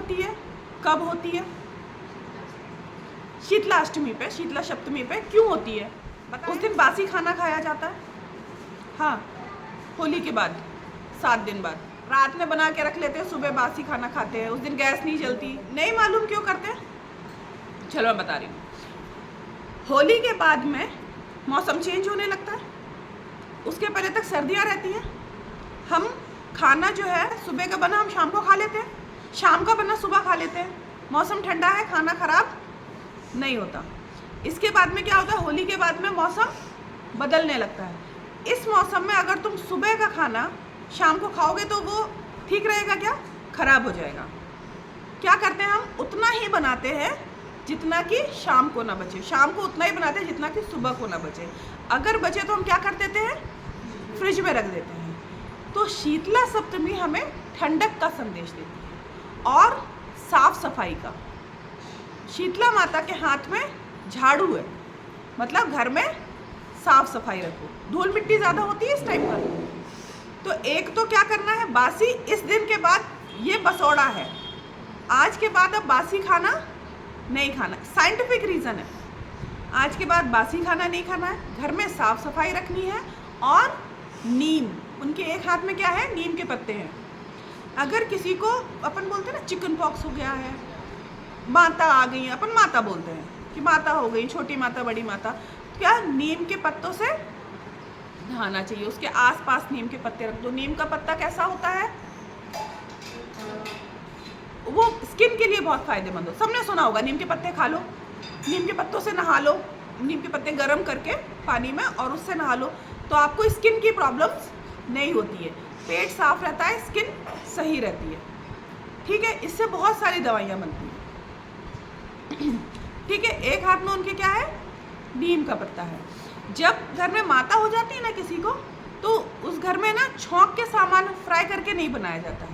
होती है, कब होती है? शीतलाष्टमी पे, शीतला सप्तमी पे क्यों होती है? उस दिन बासी खाना खाया जाता है। हाँ, होली के बाद 7 दिन बाद रात में बना के रख लेते हैं, सुबह बासी खाना खाते हैं। उस दिन गैस नहीं जलती। नहीं मालूम क्यों करते हैं? चलो मैं बता रही हूँ। होली के बाद में मौसम चेंज होने लगता है, उसके पहले तक सर्दियाँ रहती हैं। हम खाना जो है सुबह का बना हम शाम को खा लेते हैं, शाम का बना सुबह खा लेते हैं। मौसम ठंडा है, खाना खराब नहीं होता। इसके बाद में क्या होता है? होली के बाद में मौसम बदलने लगता है। इस मौसम में अगर तुम सुबह का खाना शाम को खाओगे तो वो ठीक रहेगा क्या? खराब हो जाएगा। क्या करते हैं हम? उतना ही बनाते हैं जितना कि शाम को ना बचे, शाम को उतना ही बनाते हैं जितना कि सुबह को ना बचे। अगर बचे तो हम क्या कर देते हैं? फ्रिज में रख देते हैं। तो शीतला सप्तमी हमें ठंडक का संदेश देती है और साफ सफाई का। शीतला माता के हाथ में झाड़ू है, मतलब घर में साफ सफाई रखो। धूल मिट्टी ज़्यादा होती है इस टाइम पर। तो एक तो क्या करना है, बासी इस दिन के बाद ये बसौड़ा है, आज के बाद अब बासी खाना नहीं खाना। साइंटिफिक रीज़न है, आज के बाद बासी खाना नहीं खाना है, घर में साफ सफाई रखनी है। और नीम, उनके एक हाथ में क्या है? नीम के पत्ते हैं। अगर किसी को अपन बोलते हैं ना चिकन पॉक्स हो गया है, माता आ गई, अपन माता बोलते हैं कि माता हो गई, छोटी माता बड़ी माता, क्या नीम के पत्तों से नहाना चाहिए। उसके आसपास नीम के पत्ते रख दो। नीम का पत्ता कैसा होता है? वो स्किन के लिए बहुत फायदेमंद हो। सबने सुना होगा, नीम के पत्ते खा लो, नीम के पत्तों से नहा लो। नीम के पत्ते गर्म करके पानी में और उससे नहा लो तो आपको स्किन की प्रॉब्लम्स नहीं होती है, पेट साफ रहता है, स्किन सही रहती है। ठीक है, इससे बहुत सारी दवाइयाँ बनती हैं। ठीक है, एक हाथ में उनके क्या है? नीम का पत्ता है। जब घर में माता हो जाती है ना किसी को, तो उस घर में ना छौंक के सामान फ्राई करके नहीं बनाया जाता है।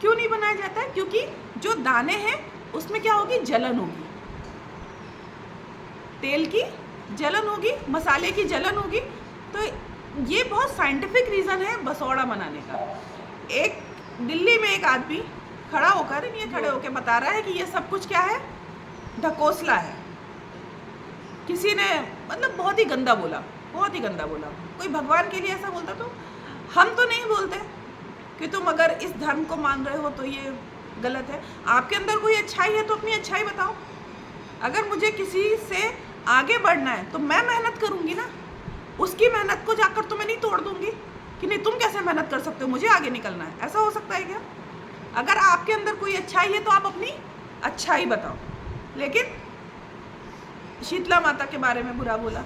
क्यों नहीं बनाया जाता है? क्योंकि जो दाने हैं उसमें क्या होगी? जलन होगी, तेल की जलन होगी, मसाले की जलन होगी। तो ये बहुत साइंटिफिक रीज़न है बसौड़ा बनाने का। एक दिल्ली में एक आदमी खड़ा होकर, ये खड़े होकर बता रहा है कि ये सब कुछ क्या है? ढकोसला है। किसी ने मतलब बहुत ही गंदा बोला, बहुत ही गंदा बोला। कोई भगवान के लिए ऐसा बोलता तो हम तो नहीं बोलते कि तुम अगर इस धर्म को मान रहे हो तो ये गलत है। आपके अंदर कोई अच्छाई है तो अपनी अच्छाई बताओ। अगर मुझे किसी से आगे बढ़ना है तो मैं मेहनत करूँगी ना, उसकी मेहनत को जाकर तो मैं नहीं तोड़ दूँगी कि नहीं तुम कैसे मेहनत कर सकते हो, मुझे आगे निकलना है। ऐसा हो सकता है क्या? अगर आपके अंदर कोई अच्छाई है तो आप अपनी अच्छाई बताओ। लेकिन शीतला माता के बारे में बुरा बोला,